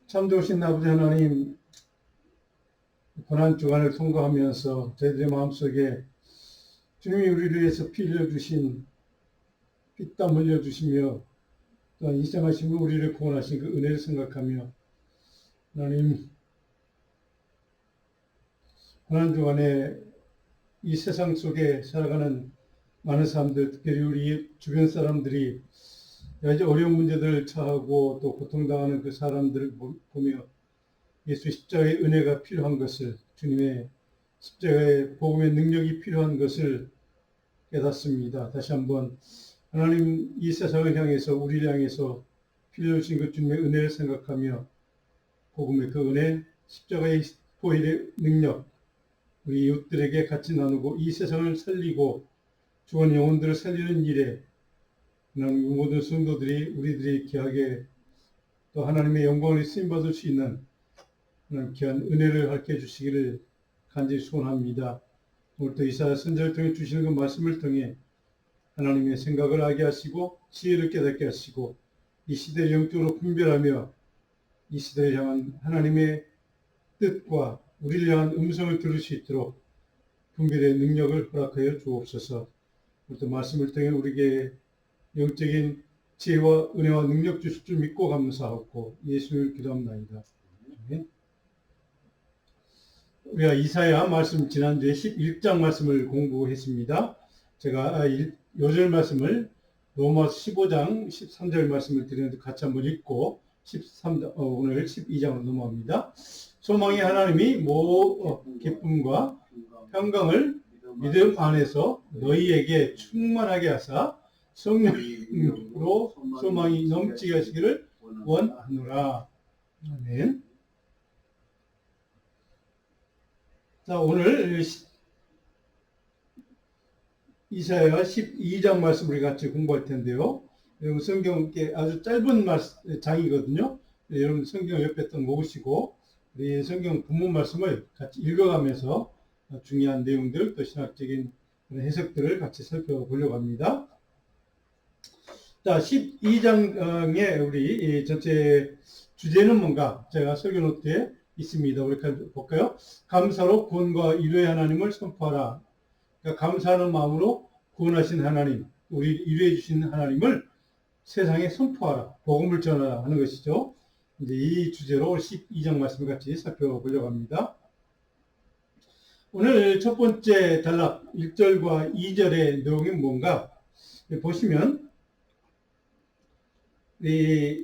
참 좋으신 아버지 하나님, 고난주간을 통과하면서 저희들의 마음속에 주님이 우리를 위해서 피 흘려주신, 피땀 흘려주시며 또한 이 생하시며 우리를 구원하신 그 은혜를 생각하며 하나님, 고난주간에 이 세상 속에 살아가는 많은 사람들, 특별히 우리 주변 사람들이 여러 가지 어려운 문제들을 처하고 또 고통당하는 그 사람들을 보며 예수 십자가의 은혜가 필요한 것을, 주님의 십자가의 복음의 능력이 필요한 것을 깨닫습니다. 다시 한번 하나님 이 세상을 향해서, 우리를 향해서 필요하신 그 주님의 은혜를 생각하며 복음의 그 은혜, 십자가의 보혈의 능력, 우리 이웃들에게 같이 나누고 이 세상을 살리고 죽은 영혼들을 살리는 일에 하나님 모든 성도들이 우리들이 귀하게 또 하나님의 영광을 쓰임받을 수 있는 하나님 귀한 은혜를 가르쳐 주시기를 간절히 소원합니다. 오늘도 이사야 선지자를 통해 주시는 그 말씀을 통해 하나님의 생각을 알게 하시고 지혜를 깨닫게 하시고 이 시대를 영적으로 분별하며 이 시대를 향한 하나님의 뜻과 우리를 향한 음성을 들을 수 있도록 분별의 능력을 허락하여 주옵소서. 오늘도 말씀을 통해 우리에게 영적인 지혜와 은혜와 능력 주실 줄 믿고 감사하고 예수를 기도합나이다. 아멘. 우리가 이사야 말씀 지난주에 11장 말씀을 공부했습니다. 제가 요절 말씀을 로마서 15장 13절 말씀을 드리는데 같이 한번 읽고 오늘 12장으로 넘어갑니다. 소망의 하나님이 기쁨과 평강을 믿음 안에서 너희에게 충만하게 하사 성령으로 소망이 넘치게 하시기를 원하노라. 아멘. 자, 오늘 이사야 12장 말씀 우리 같이 공부할 텐데요. 여러분 성경 아주 짧은 장이거든요. 여러분 성경 옆에 또 놓으시고 우리 성경 본문 말씀을 같이 읽어가면서 중요한 내용들 또 신학적인 해석들을 같이 살펴보려고 합니다. 자, 12장의 우리 전체 주제는 뭔가 제가 설교 노트에 있습니다. 우리 볼까요? 감사로 구원과 위로의 하나님을 선포하라. 그러니까 감사하는 마음으로 구원하신 하나님, 우리 위로해 주신 하나님을 세상에 선포하라. 복음을 전하라 하는 것이죠. 이제 이 주제로 12장 말씀을 같이 살펴보려고 합니다. 오늘 첫 번째 단락 1절과 2절의 내용이 뭔가 보시면 이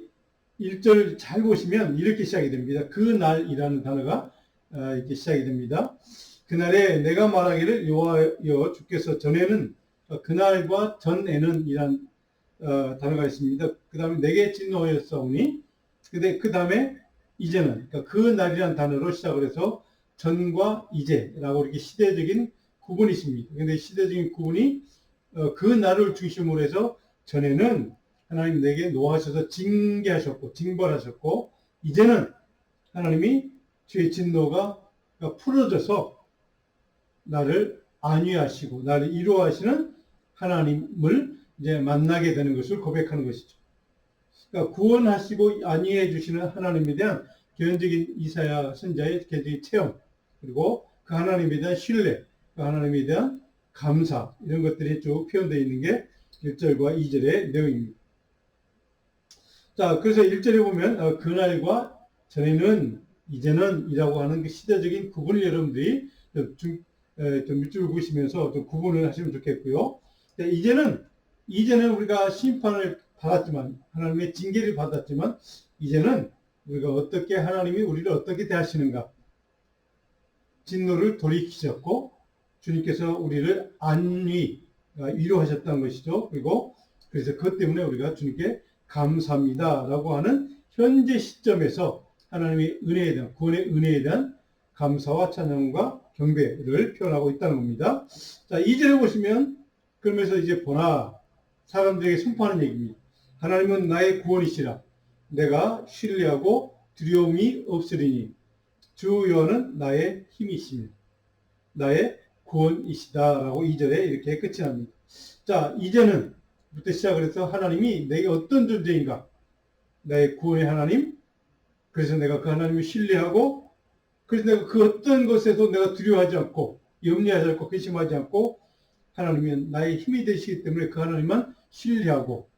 1절 잘 보시면 이렇게 시작이 됩니다. 그날이라는 단어가 이렇게 시작이 됩니다. 그날에 내가 말하기를 여호와여 주께서 전에는 그날과 전에는 이란 단어가 있습니다. 그 다음에 내게 진노하였사오니 그 다음에 이제는 그러니까 그날이라는 단어로 시작을 해서 전과 이제라고 이렇게 시대적인 구분이 있습니다. 그런데 시대적인 구분이 그 날을 중심으로 해서 전에는 하나님 내게 노하셔서 징계하셨고 징벌하셨고 이제는 하나님이 주의 진노가 풀어져서 나를 안위하시고 나를 이루하시는 하나님을 이제 만나게 되는 것을 고백하는 것이죠. 그러니까 구원하시고 안위해 주시는 하나님에 대한 개인적인 이사야 선지자의 개인적인 체험 그리고 그 하나님에 대한 신뢰, 그 하나님에 대한 감사 이런 것들이 쭉 표현되어 있는 게 1절과 2절의 내용입니다. 자, 그래서 1절에 보면 그날과 전에는 이제는 이라고 하는 그 시대적인 구분을 여러분들이 좀 밑줄 그으시면서 좀 구분을 하시면 좋겠고요. 이제는 우리가 심판을 받았지만 하나님의 징계를 받았지만 이제는 우리가 어떻게 하나님이 우리를 어떻게 대하시는가 진노를 돌이키셨고 주님께서 우리를 위로하셨다는 것이죠. 그리고 그래서 그것 때문에 우리가 주님께 감사합니다 라고 하는 현재 시점에서 하나님의 은혜에 대한 구원의 은혜에 대한 감사와 찬양과 경배를 표현하고 있다는 겁니다. 자, 2절에 보시면 그러면서 이제 보나 사람들에게 선포하는 얘기입니다. 하나님은 나의 구원이시라. 내가 신뢰하고 두려움이 없으리니 주 여호와는 나의 힘이시며 나의 구원이시다라고 2절에 이렇게 끝이 납니다. 자, 이제는 부터 시작을 해서 하나님이 내게 어떤 존재인가? 나의 구원의 하나님, 그래서 내가 그 하나님을 신뢰하고, 그래서 내가 그 어떤 것에도 내가 두려워하지 않고, 염려하지 않고, 근심하지 않고, 하나님은 나의 힘이 되시기 때문에 그 하나님만 신뢰하고,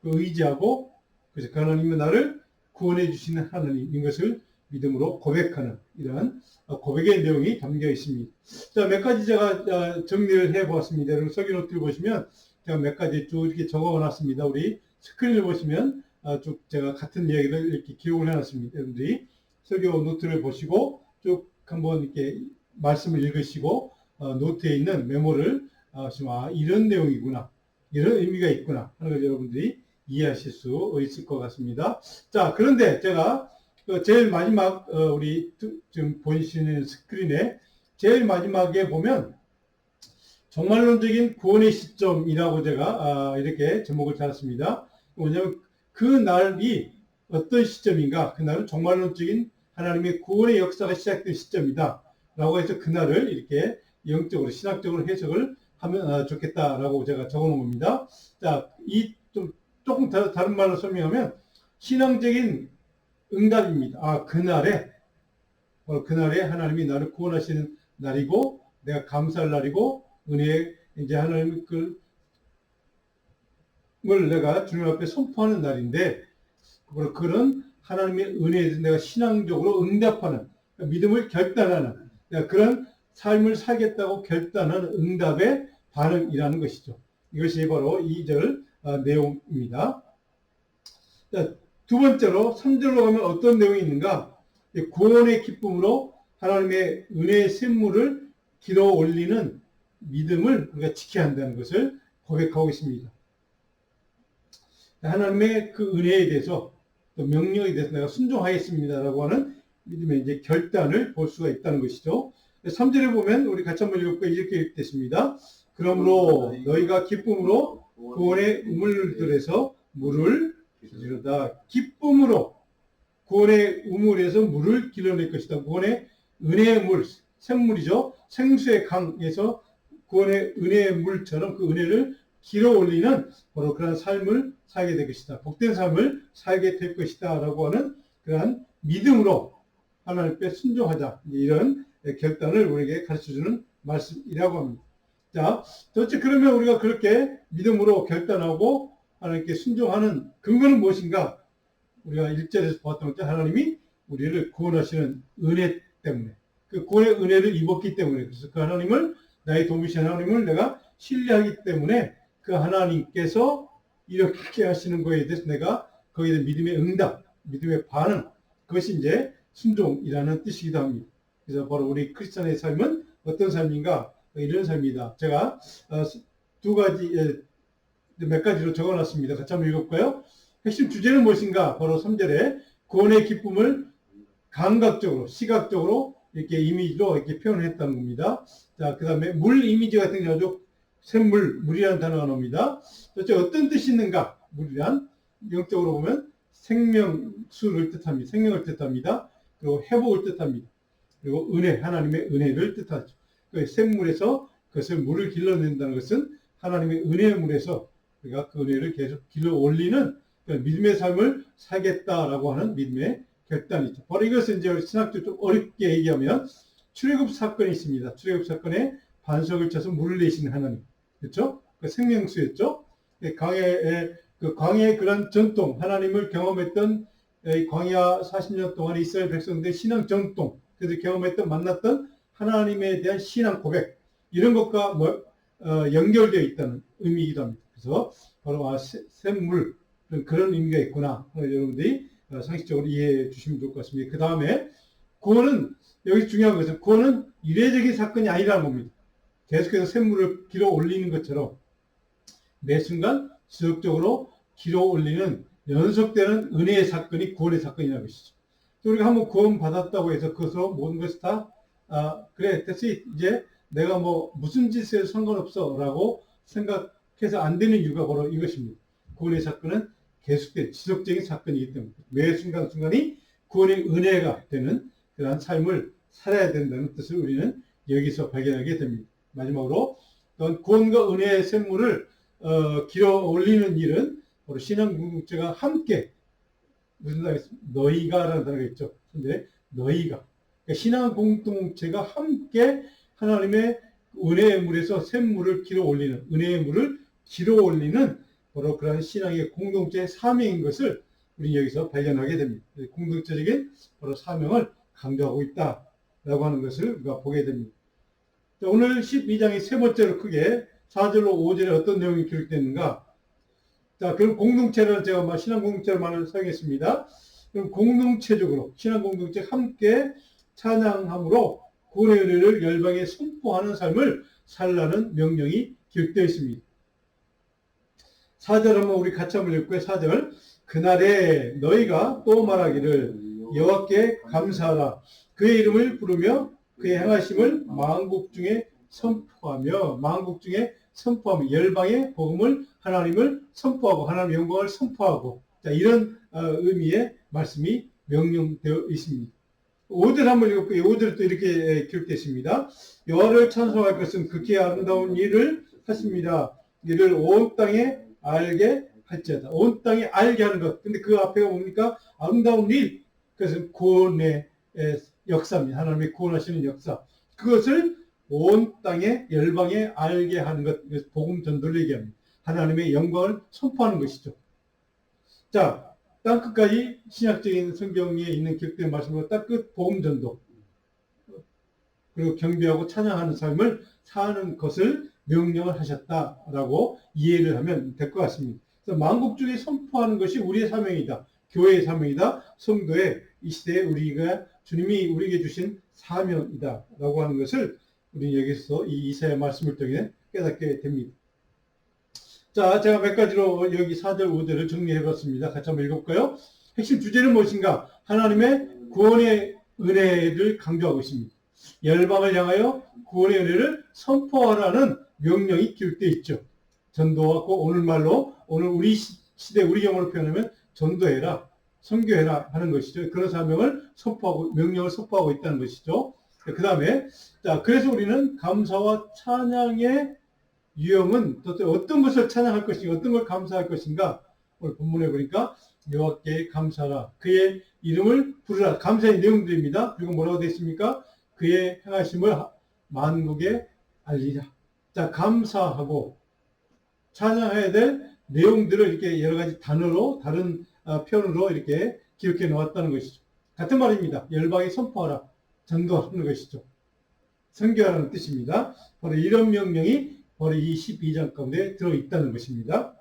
그 의지하고, 그래서 그 하나님은 나를 구원해 주시는 하나님인 것을 믿음으로 고백하는 이러한 고백의 내용이 담겨 있습니다. 자, 몇 가지 제가 정리를 해 보았습니다. 여러분 서기 노트를 보시면 제가 몇 가지 쭉 이렇게 적어 놨습니다. 우리 스크린을 보시면 쭉 제가 같은 이야기를 이렇게 기록을 해 놨습니다. 여러분들이 설교 노트를 보시고 쭉 한번 이렇게 말씀을 읽으시고 노트에 있는 메모를 이런 내용이구나, 이런 의미가 있구나 하는 걸 여러분들이 이해하실 수 있을 것 같습니다. 자, 그런데 제가 제일 마지막 우리 지금 보이시는 스크린에 제일 마지막에 보면 종말론적인 구원의 시점이라고 제가 이렇게 제목을 달았습니다. 뭐냐면 그 날이 어떤 시점인가? 그날은 종말론적인 하나님의 구원의 역사가 시작된 시점이다 라고 해서 그날을 이렇게 영적으로 신학적으로 해석을 하면 좋겠다라고 제가 적어놓은 겁니다. 자, 이 조금 다른 말로 설명하면 신앙적인 응답입니다. 그날에 하나님이 나를 구원하시는 날이고, 내가 감사할 날이고, 은혜의 이제 하나님 을 내가 주님 앞에 선포하는 날인데, 그런 하나님의 은혜에 대해서 내가 신앙적으로 응답하는, 믿음을 결단하는, 그런 삶을 살겠다고 결단하는 응답의 반응이라는 것이죠. 이것이 바로 2절 내용입니다. 자, 두 번째로 3절로 가면 어떤 내용이 있는가? 구원의 기쁨으로 하나님의 은혜의 샘물을 길어 올리는 믿음을 우리가 지켜야 한다는 것을 고백하고 있습니다. 하나님의 그 은혜에 대해서, 또 명령에 대해서 내가 순종하겠습니다라고 하는 믿음의 이제 결단을 볼 수가 있다는 것이죠. 3절에 보면 우리 같이 한번 읽어볼까요? 이렇게 됐습니다. 그러므로 너희가 기쁨으로 구원의 우물들에서 물을 길르다. 기쁨으로 구원의 우물에서 물을 길러낼 것이다. 구원의 은혜의 물, 생물이죠. 생수의 강에서 구원의 은혜의 물처럼 그 은혜를 길어 올리는 바로 그런 삶을 살게 될 것이다. 복된 삶을 살게 될 것이다. 라고 하는 그러한 믿음으로 하나님께 순종하자. 이런 결단을 우리에게 가르쳐주는 말씀이라고 합니다. 자, 도대체 그러면 우리가 그렇게 믿음으로 결단하고 하나님께 순종하는 근거는 무엇인가? 우리가 1절에서 보았던 것처럼 하나님이 우리를 구원하시는 은혜 때문에, 그 구원의 은혜를 입었기 때문에, 그래서 그 하나님을, 나의 도우시는 하나님을 내가 신뢰하기 때문에 그 하나님께서 이렇게 하시는 것에 대해서 내가 거기에 대한 믿음의 응답, 믿음의 반응, 그것이 이제 순종이라는 뜻이기도 합니다. 그래서 바로 우리 크리스찬의 삶은 어떤 삶인가? 이런 삶이다. 제가 두 가지, 몇 가지로 적어놨습니다. 같이 한번 읽어볼까요? 핵심 주제는 무엇인가? 바로 3절에 구원의 기쁨을 감각적으로, 시각적으로 이렇게 이미지로 이렇게 표현을 했다는 겁니다. 자, 그 다음에 물 이미지 같은 게 아주 샘물, 물이라는 단어가 나옵니다. 도대체 어떤 뜻이 있는가? 물이란 영적으로 보면 생명수를 뜻합니다. 생명을 뜻합니다. 그리고 회복을 뜻합니다. 그리고 은혜, 하나님의 은혜를 뜻하죠. 그 샘물에서 그것을 물을 길러낸다는 것은 하나님의 은혜의 물에서 우리가 그 은혜를 계속 길러 올리는 믿음의 삶을 살겠다라고 하는 믿음의 결단이죠. 바로 이것은 이제 신학적으로 좀 어렵게 얘기하면 출애굽 사건이 있습니다. 출애굽 사건에 반석을 쳐서 물을 내시는 하나님, 그렇죠? 그 생명수였죠. 광야의 그런 전통, 하나님을 경험했던 광야 40년 동안 이스라엘 백성들의 신앙 전통, 그래서 경험했던 만났던 하나님에 대한 신앙 고백, 이런 것과 연결되어 있다는 의미이기도 합니다. 그래서 바로 샘물, 그런 의미가 있구나. 여러분들이 상식적으로 이해해 주시면 좋을 것 같습니다. 그 다음에 구원은, 여기 중요한 것은 구원은 이례적인 사건이 아니라는 겁니다. 계속해서 샘물을 길어 올리는 것처럼 매 순간 지속적으로 길어 올리는 연속되는 은혜의 사건이 구원의 사건이라는 것이죠. 우리가 한번 구원 받았다고 해서 그것으로 모든 것이 다 그래 됐어, 이제 내가 뭐 무슨 짓을 해도 상관없어 라고 생각해서 안 되는 이유가 바로 이것입니다. 구원의 사건은 계속된 지속적인 사건이기 때문에 매 순간순간이 구원의 은혜가 되는 그러한 삶을 살아야 된다는 뜻을 우리는 여기서 발견하게 됩니다. 마지막으로 구원과 은혜의 샘물을 길어 올리는 일은 바로 신앙 공동체가 함께 무슨 단어가 있습니까? 너희가라는 단어가 있죠. 근데 너희가. 그러니까 신앙 공동체가 함께 하나님의 은혜의 물에서 샘물을 길어 올리는, 은혜의 물을 길어 올리는 바로 그런 신앙의 공동체의 사명인 것을 우리 여기서 발견하게 됩니다. 공동체적인 바로 사명을 강조하고 있다라고 하는 것을 우리가 보게 됩니다. 자, 오늘 12장의 세 번째로 크게 4절로 5절에 어떤 내용이 기록되는가? 자, 그럼 공동체를 제가 신앙 공동체를 말을 사용했습니다. 그럼 공동체적으로 신앙 공동체 함께 찬양함으로 구원의 은혜를 열방에 선포하는 삶을 살라는 명령이 기록되어 있습니다. 4절 한번 우리 같이 한번 읽고요. 4절. 그날에 너희가 또 말하기를 여호와께 감사하라. 그의 이름을 부르며 그의 행하심을 만국 중에 선포하며 열방의 복음을 하나님을 선포하고 하나님의 영광을 선포하고, 자, 이런 의미의 말씀이 명령되어 있습니다. 5절 한번 읽었고요. 5절도 이렇게 기록되어 있습니다. 여호와를 찬송할 것은 극히 아름다운 일을 하십니다. 이를 온 땅에 알게 할지어다. 온 땅에 알게 하는 것. 근데 그 앞에가 뭡니까? 아름다운 일. 그것은 구원의 역사입니다. 하나님의 구원하시는 역사. 그것을 온 땅에 열방에 알게 하는 것. 복음 전도를 얘기합니다. 하나님의 영광을 선포하는 것이죠. 자, 땅끝까지 신약적인 성경에 있는 기록된 말씀으로 땅끝 복음 전도. 그리고 경배하고 찬양하는 삶을 사는 것을 명령을 하셨다라고 이해를 하면 될 것 같습니다. 그래서 만국 중에 선포하는 것이 우리의 사명이다. 교회의 사명이다. 성도의 이 시대에 우리가 주님이 우리에게 주신 사명이다 라고 하는 것을 우리 여기서 이 이사야 말씀을 통해 깨닫게 됩니다. 자, 제가 몇 가지로 여기 4절 5절을 정리해 봤습니다. 같이 한번 읽어볼까요? 핵심 주제는 무엇인가? 하나님의 구원의 은혜를 강조하고 있습니다. 열방을 향하여 구원의 은혜를 선포하라는 명령이 기록되어 있죠. 전도하고 오늘말로 오늘 우리 시대 우리 경우로 표현하면 전도해라, 선교해라 하는 것이죠. 그런 사명을 선포하고 명령을 선포하고 있다는 것이죠. 그 다음에 자, 그래서 우리는 감사와 찬양의 유형은 도대체 어떤 것을 찬양할 것인가, 어떤 걸 감사할 것인가? 오늘 본문에 보니까 여호와께 감사하라, 그의 이름을 부르라. 감사의 내용들입니다. 그리고 뭐라고 되어 있습니까? 그의 행하심을 만국에 알리라. 자, 감사하고 찬양해야 될 내용들을 이렇게 여러 가지 단어로, 다른 표현으로 이렇게 기록해 놓았다는 것이죠. 같은 말입니다. 열방에 선포하라. 전도하는 것이죠. 선교하라는 뜻입니다. 바로 이런 명령이 바로 이 12장 가운데 들어있다는 것입니다.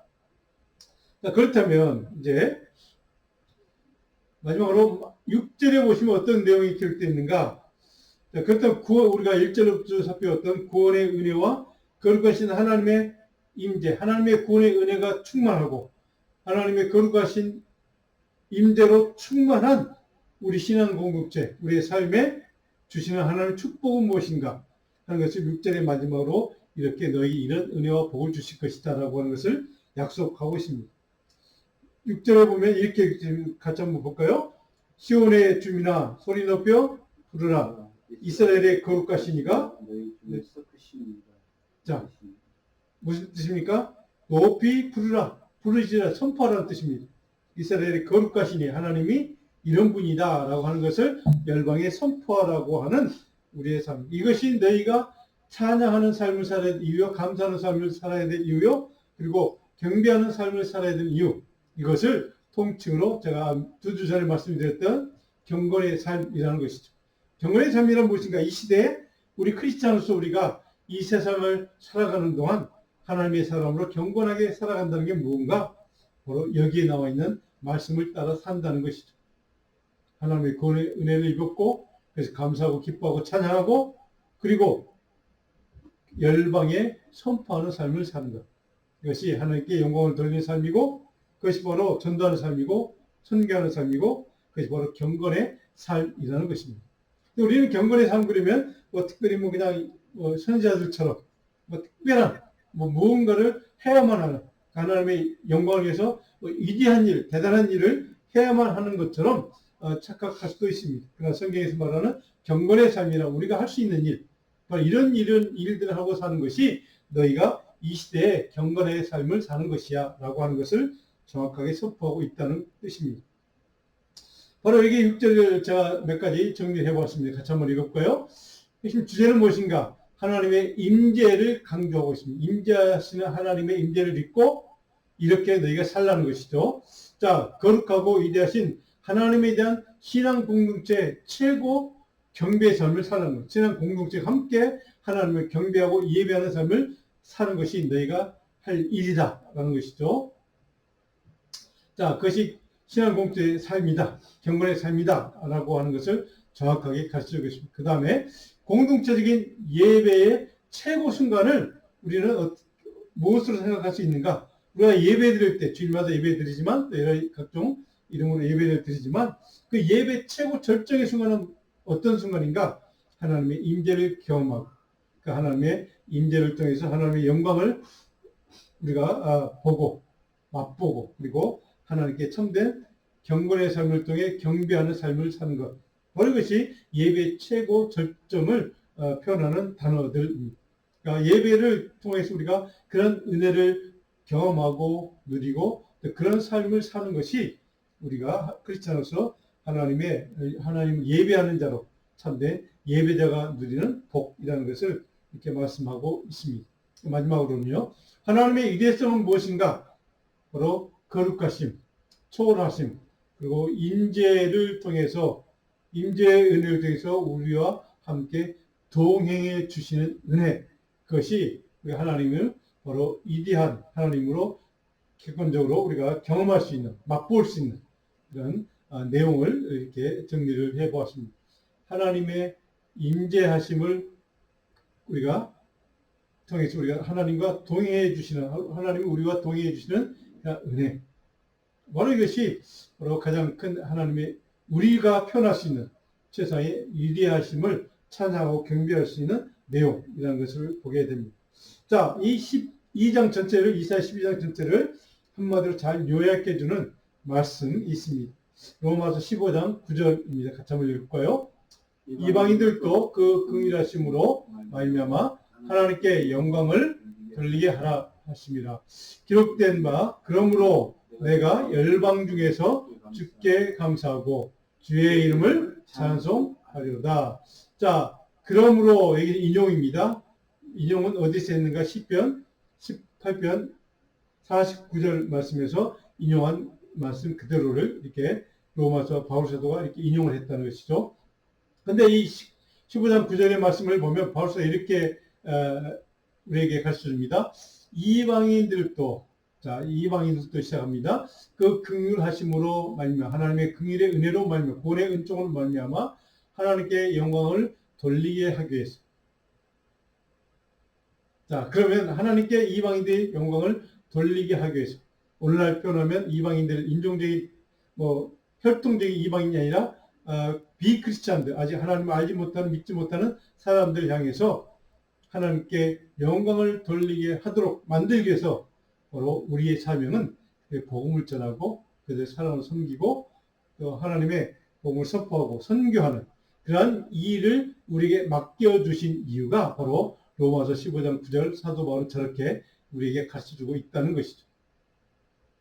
자, 그렇다면 이제 마지막으로 6절에 보시면 어떤 내용이 기록되어 있는가? 자, 그렇다면 우리가 1절부터 살펴봤던 구원의 은혜와 거룩하신 하나님의 임재, 하나님의 구원의 은혜가 충만하고 하나님의 거룩하신 임재로 충만한 우리 신앙 공동체, 우리의 삶에 주시는 하나님의 축복은 무엇인가 하는 것을 6절의 마지막으로 이렇게 너희 이런 은혜와 복을 주실 것이다 라고 하는 것을 약속하고 있습니다. 6절에 보면 이렇게 같이 한번 볼까요? 시온의 주민아 소리 높여 부르라. 이스라엘의 거룩하시니가. 자, 무슨 뜻입니까? 높이 부르라. 부르시라, 선포하라는 뜻입니다. 이스라엘의 거룩하시니 하나님이 이런 분이다 라고 하는 것을 열방에 선포하라고 하는 우리의 삶. 이것이 너희가 찬양하는 삶을 살아야 될 이유요, 감사하는 삶을 살아야 될 이유요, 그리고 경배하는 삶을 살아야 될 이유. 이것을 통칭으로 제가 두 주 전에 말씀드렸던 경건의 삶이라는 것이죠. 경건의 삶이란 무엇인가? 이 시대에 우리 크리스찬으로서 우리가 이 세상을 살아가는 동안 하나님의 사람으로 경건하게 살아간다는 게 무언가? 바로 여기에 나와 있는 말씀을 따라 산다는 것이죠. 하나님의 구원의 은혜를 입었고, 그래서 감사하고 기뻐하고 찬양하고, 그리고 열방에 선포하는 삶을 사는 것. 이것이 하나님께 영광을 돌리는 삶이고, 그것이 바로 전도하는 삶이고, 선교하는 삶이고, 그것이 바로 경건의 삶이라는 것입니다. 우리는 경건의 삶 그러면 특별히 그냥 선지자들처럼 특별한 무언가를 해야만 하는, 하나님의 영광을 위해서 위대한 일, 대단한 일을 해야만 하는 것처럼 착각할 수도 있습니다. 그러나 성경에서 말하는 경건의 삶이라 우리가 할 수 있는 일, 이런 일들을 하고 사는 것이 너희가 이 시대에 경건의 삶을 사는 것이야 라고 하는 것을 정확하게 선포하고 있다는 뜻입니다. 바로 여기 6절을 제가 몇 가지 정리해 보았습니다. 같이 한번 읽어볼까요? 핵심 주제는 무엇인가? 하나님의 임재를 강조하고 있습니다. 임재하시는 하나님의 임재를 믿고 이렇게 너희가 살라는 것이죠. 자, 거룩하고 위대하신 하나님에 대한 신앙 공동체 최고 경배의 삶을 사는 것. 신앙 공동체가 함께 하나님을 경배하고 예배하는 삶을 사는 것이 너희가 할 일이다라는 것이죠. 자, 그것이 신앙 공동체의 삶이다. 경건의 삶이다. 라고 하는 것을 정확하게 가르쳐주고 있습니다. 그 다음에 공동체적인 예배의 최고 순간을 우리는 무엇으로 생각할 수 있는가? 우리가 예배 드릴 때, 주일마다 예배 드리지만, 여러 각종 이름으로 예배를 드리지만, 그 예배 최고 절정의 순간은 어떤 순간인가? 하나님의 임재를 경험하고, 그 하나님의 임재를 통해서 하나님의 영광을 우리가 보고, 맛보고, 그리고 하나님께 참된 경건의 삶을 통해 경배하는 삶을 사는 것. 바로 이것이 예배의 최고 절정을 표현하는 단어들입니다. 그러니까 예배를 통해서 우리가 그런 은혜를 경험하고 누리고 그런 삶을 사는 것이 우리가 크리스찬으로서 하나님 예배하는 자로 참된 예배자가 누리는 복이라는 것을 이렇게 말씀하고 있습니다. 마지막으로는요. 하나님의 위대성은 무엇인가? 바로 거룩하심, 초월하심, 그리고 임재를 통해서 임재의 은혜를 통해서 우리와 함께 동행해 주시는 은혜. 그것이 우리 하나님을 바로 위대한 하나님으로 객관적으로 우리가 경험할 수 있는, 맛볼 수 있는 그런 내용을 이렇게 정리를 해 보았습니다. 하나님의 임재하심을 우리가 통해서 우리가 하나님과 동행해 주시는, 하나님이 우리와 동행해 주시는 은혜. 바로 이것이 바로 가장 큰 하나님의 우리가 표현할 수 있는 세상의 위대하심을 찬양하고 경배할 수 있는 내용이라는 것을 보게 됩니다. 자, 이 12장 전체를, 이사야 12장 전체를 한마디로 잘 요약해 주는 말씀이 있습니다. 로마서 15장 9절입니다. 같이 한번 읽을까요? 이방인들도 그 긍휼하심으로 말미암아 하나님께 영광을 돌리게 하라 하심이라. 기록된 바 그러므로 내가 열방 중에서 주께 감사하고 주의 이름을 찬송하리로다. 자, 그러므로 여기 인용입니다. 인용은 어디서 했는가? 시편 18편 49절 말씀에서 인용한 말씀 그대로를 이렇게 로마서 바울 사도가 이렇게 인용을 했다는 것이죠. 근데 이 15장 9절의 말씀을 보면 바울 사도가 이렇게 우리에게 가르쳐 줍니다. 이방인들도 시작합니다. 그 긍휼하심으로 말미암아 하나님의 긍휼의 은혜로 말미암아 구원의 은총으로 말미암아 하나님께 영광을 돌리게 하기 위해서. 자, 그러면 하나님께 이방인들의 영광을 돌리게 하기 위해서. 오늘날 표현하면 이방인들 인종적인 혈통적인 이방인이 아니라 비크리스찬들, 아직 하나님을 알지 못하는 믿지 못하는 사람들 향해서 하나님께 영광을 돌리게 하도록 만들기 위해서 바로 우리의 사명은 복음을 전하고 그들의 사랑을 섬기고 또 하나님의 복음을 선포하고 선교하는 그러한 일을 우리에게 맡겨주신 이유가 바로 로마서 15장 9절 사도 바울은 저렇게 우리에게 가르쳐주고 있다는 것이죠.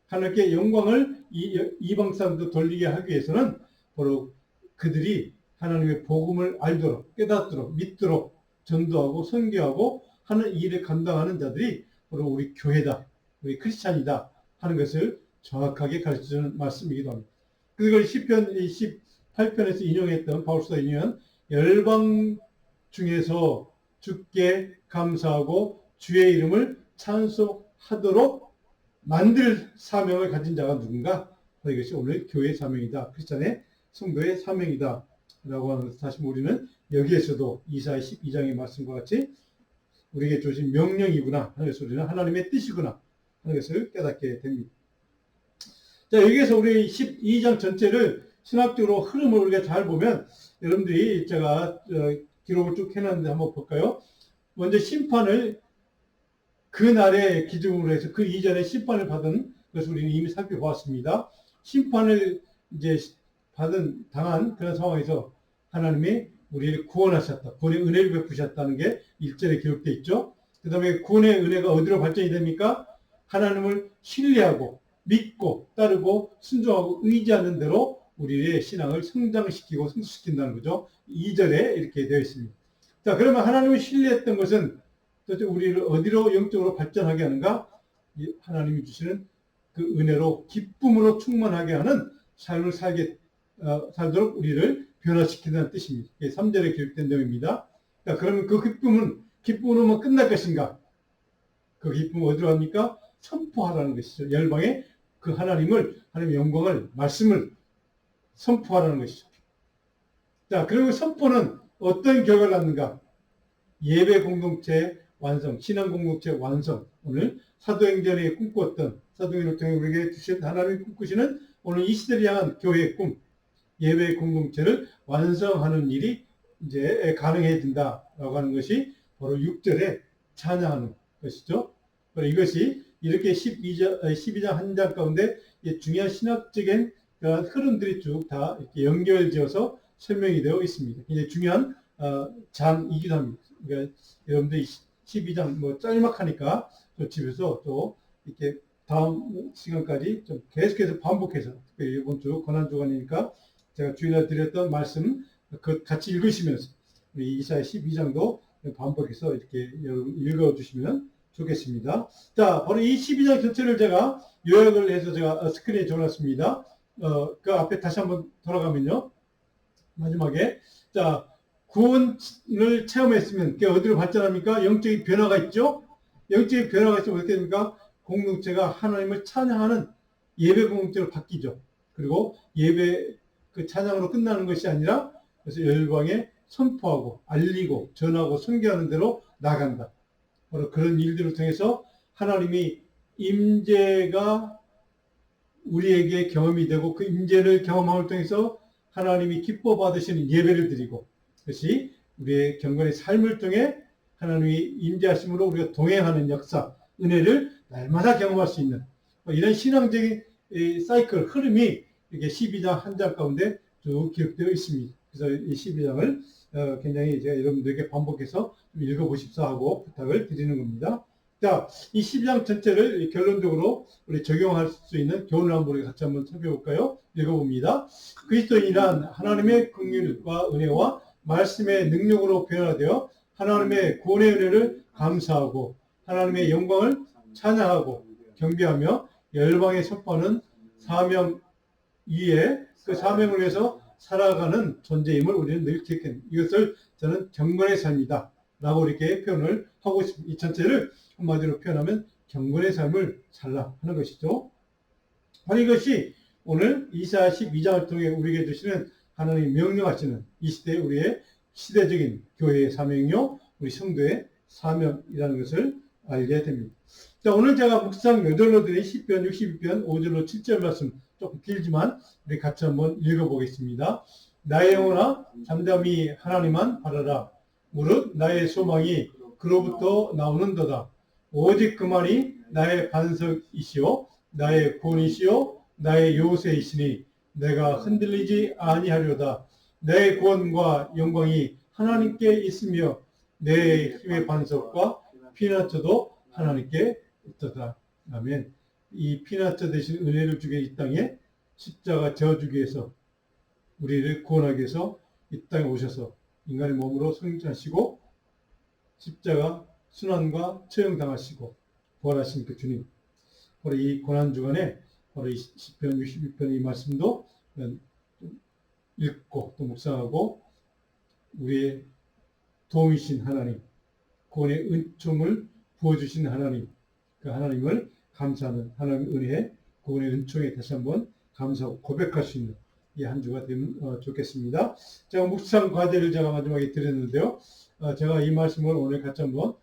하나님께 영광을 이방 사람도 돌리게 하기 위해서는 바로 그들이 하나님의 복음을 알도록 깨닫도록 믿도록 전도하고 선교하고 하는 일을 감당하는 자들이 바로 우리 교회다. 우리 크리스찬이다 하는 것을 정확하게 가르쳐주는 말씀이기도 합니다. 그걸 시편 18편에서 인용했던 바울사도 인용한 열방 중에서 주께 감사하고 주의 이름을 찬송하도록 만들 사명을 가진 자가 누군가? 바로 이것이 오늘 교회의 사명이다. 크리스찬의 성도의 사명이다. 라고 하는 것을 다시 우리는 여기에서도 이사야 12장의 말씀과 같이 우리에게 주신 명령이구나 하는 것을 우리는 하나님의 뜻이구나 하는 것을 깨닫게 됩니다. 자, 여기에서 우리 12장 전체를 신학적으로 흐름을 우리가 잘 보면 여러분들이 제가 기록을 쭉 해놨는데 한번 볼까요? 먼저 심판을 그날의 기준으로 해서 그 이전에 심판을 받은 것을 우리는 이미 살펴보았습니다. 심판을 이제 당한 그런 상황에서 하나님이 우리를 구원하셨다. 구원의 은혜를 베푸셨다는 게 1절에 기록되어 있죠. 그 다음에 구원의 은혜가 어디로 발전이 됩니까? 하나님을 신뢰하고 믿고 따르고 순종하고 의지하는 대로 우리의 신앙을 성장시키고 성숙시킨다는 거죠. 2절에 이렇게 되어 있습니다. 자, 그러면 하나님을 신뢰했던 것은 도대체 우리를 어디로 영적으로 발전하게 하는가? 하나님이 주시는 그 은혜로 기쁨으로 충만하게 하는 삶을 살도록 우리를 변화시키는 뜻입니다. 3절에 기록된 내용입니다. 자, 그러면 그 기쁨으로만 끝날 것인가? 그 기쁨은 어디로 갑니까? 선포하라는 것이죠. 열방에 그 하나님의 영광을, 말씀을 선포하라는 것이죠. 자, 그리고 선포는 어떤 결과를 낳는가? 예배 공동체 완성, 신앙 공동체 완성. 오늘 사도행전에 꿈꾸었던, 사도행전을 통해 우리에게 주신 하나님이 꿈꾸시는 오늘 이 시대를 향한 교회의 꿈, 예배 공동체를 완성하는 일이 이제 가능해진다라고 하는 것이 바로 6절에 찬양하는 것이죠. 이것이 이렇게 12장 한 장 가운데 중요한 신학적인 흐름들이 쭉 다 이렇게 연결지어서 설명이 되어 있습니다. 굉장히 중요한 장이기도 합니다. 그러니까 여러분들 12장 뭐 짤막하니까 또 집에서 또 이렇게 다음 시간까지 좀 계속해서 반복해서, 특별히 이번 주 고난주간이니까 제가 주일날 드렸던 말씀 그 같이 읽으시면서 우리 이사야 12장도 반복해서 이렇게 여러분 읽어주시면 좋겠습니다. 자, 바로 이 12장 전체를 제가 요약을 해서 제가 스크린에 적어놨습니다. 그 앞에 다시 한번 돌아가면요. 마지막에, 자, 구원을 체험했으면 그게 어디로 발전합니까? 영적인 변화가 있죠? 영적인 변화가 있으면 어떻게 됩니까? 공동체가 하나님을 찬양하는 예배 공동체로 바뀌죠. 그리고 예배 그 찬양으로 끝나는 것이 아니라 그래서 열방에 선포하고 알리고 전하고 선교하는 대로 나간다. 바로 그런 일들을 통해서 하나님이 임재가 우리에게 경험이 되고 그 임재를 경험함을 통해서 하나님이 기뻐 받으시는 예배를 드리고, 그것이 우리의 경건의 삶을 통해 하나님이 임재하심으로 우리가 동행하는 역사, 은혜를 날마다 경험할 수 있는 이런 신앙적인 사이클, 흐름이 이렇게 12장 한 장 가운데 쭉 기록되어 있습니다. 그래서 이 12장을 굉장히 제가 여러분들에게 반복해서 읽어보십사 하고 부탁을 드리는 겁니다. 자, 이 12장 전체를 결론적으로 우리 적용할 수 있는 교훈을 한번 우리 같이 한번 살펴볼까요? 읽어봅니다. 그리스도인이란 하나님의 긍휼과 은혜와 말씀의 능력으로 변화되어 하나님의 구원의 은혜를 감사하고 하나님의 영광을 찬양하고 경배하며 열방에 선포하는 사명 위에 그 사명을 위해서 살아가는 존재임을 우리는 늘 기억합니다. 이것을 저는 경건의 삶이다 라고 이렇게 표현을 하고 있습니다. 이 전체를 한마디로 표현하면 경건의 삶을 살라 하는 것이죠. 바로 이것이 오늘 이사야 12장을 통해 우리에게 주시는 하나님이 명령하시는 이 시대의 우리의 시대적인 교회의 사명이요, 우리 성도의 사명이라는 것을 알게 됩니다. 자, 오늘 제가 묵상 요절로 드린 10편, 62편, 5절로 7절 말씀 조금 길지만 우리 같이 한번 읽어보겠습니다. 나의 영혼아 잠잠히 하나님만 바라라. 무릇 나의 소망이 그로부터 나오는도다. 오직 그만이 나의 반석이시오 나의 구원이시오 나의 요새이시니 내가 흔들리지 아니하려다. 내 구원과 영광이 하나님께 있으며 내 힘의 반석과 피난처도 하나님께 있도다. 아멘. 이 피난처 대신 은혜를 주게 이 땅에 십자가 저주기 위해서 우리를 구원하기 위해서 이 땅에 오셔서 인간의 몸으로 성장하시고 십자가 순환과 처형당하시고 부활하신 그 주님, 바로 이 고난주간에 바로 이 10편, 61편 이 말씀도 읽고 또 묵상하고 우리의 도움이신 하나님, 구원의 은총을 부어주신 하나님, 그 하나님을 감사하는 하나님의 은혜에 구원의 은총에 다시 한번 감사하고 고백할 수 있는 이 한 주가 되면 좋겠습니다. 제가 묵상 과제를 제가 마지막에 드렸는데요. 제가 이 말씀을 오늘 같이 한번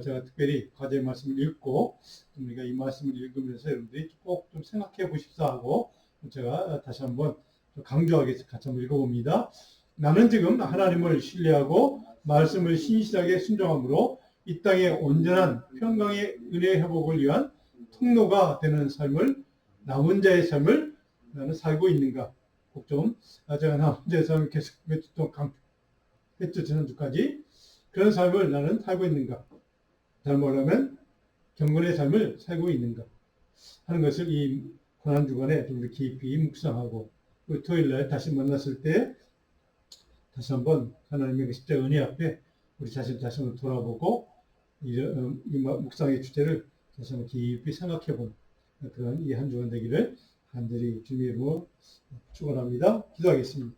제가 특별히 과제 말씀을 읽고 우리가 이 말씀을 읽으면서 여러분들이 꼭 좀 생각해 보십사 하고 제가 다시 한번 강조하게 같이 한번 읽어봅니다. 나는 지금 하나님을 신뢰하고 말씀을 신실하게 순종함으로 이 땅의 온전한 평강의 은혜 회복을 위한 통로가 되는 삶을, 남은 자의 삶을 나는 살고 있는가? 꼭 좀 제가 남은 자의 삶을 계속 몇 주 동안 강조했죠. 지난주까지. 그런 삶을 나는 살고 있는가? 잘 말하면 경건의 삶을 살고 있는가 하는 것을 이 고난주간에 좀 깊이 묵상하고 우리 토요일 날 다시 만났을 때 다시 한번 하나님의 그 십자가 은혜 앞에 우리 자신 다시 한번 돌아보고 이 묵상의 주제를 다시 한번 깊이 생각해 본 그런 이 한 주간 되기를 간절히 주님의 이름으로 축원합니다. 기도하겠습니다.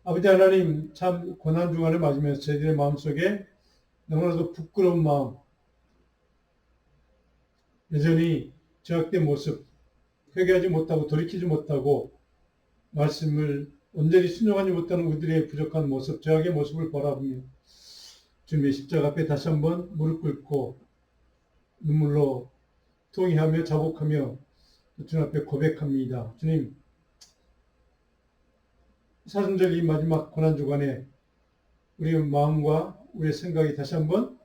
아버지 하나님, 참 고난 주간을 맞으면서 저희들의 마음속에 너무나도 부끄러운 마음, 여전히 죄악된 모습, 회개하지 못하고 돌이키지 못하고 말씀을 온전히 순종하지 못하는 우리들의 부족한 모습, 죄악의 모습을 바라보며 주님의 십자가 앞에 다시 한번 무릎 꿇고 눈물로 통회하며 자복하며 주님 앞에 고백합니다. 주님, 사순절 이 마지막 고난주간에 우리의 마음과 우리의 생각이 다시 한번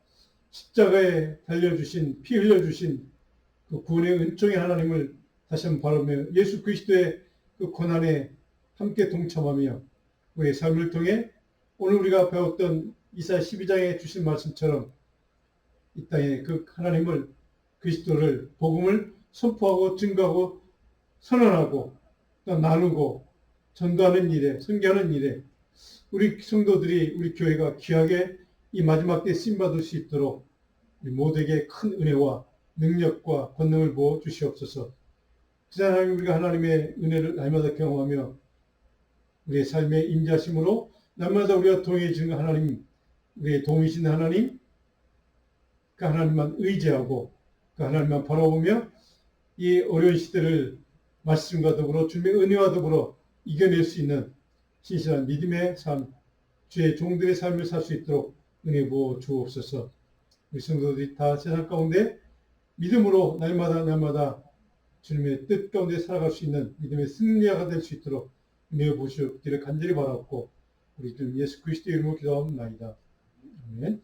십자가에 달려주신, 피 흘려주신 그 구원의 은총의 하나님을 다시 한번 바라보며 예수 그리스도의 그 고난에 함께 동참하며 우리의 삶을 통해 오늘 우리가 배웠던 이사야 12장에 주신 말씀처럼 이 땅에 그 하나님을, 그리스도를, 복음을 선포하고 증거하고 선언하고 또 나누고 전도하는 일에, 선교하는 일에 우리 성도들이, 우리 교회가 귀하게 이 마지막 때 쓰임받을 수 있도록 우리 모두에게 큰 은혜와 능력과 권능을 부어 주시옵소서. 그 하나님, 우리가 하나님의 은혜를 날마다 경험하며 우리의 삶에 임재하심으로 날마다 우리가 동행해주는 하나님, 우리의 도움이신 하나님, 그 하나님만 의지하고 그 하나님만 바라보며 이 어려운 시대를 말씀과 더불어 주님의 은혜와 더불어 이겨낼 수 있는 신실한 믿음의 삶, 주의 종들의 삶을 살 수 있도록 은혜 부어 주옵소서. 우리 성도들이 다 세상 가운데 믿음으로 날마다 주님의 뜻 가운데 살아갈 수 있는 믿음의 승리자가 될 수 있도록 은혜 부으시기를 간절히 바라옵고 우리 주님 예수 그리스도의 이름으로 기도하옵나이다. 아멘.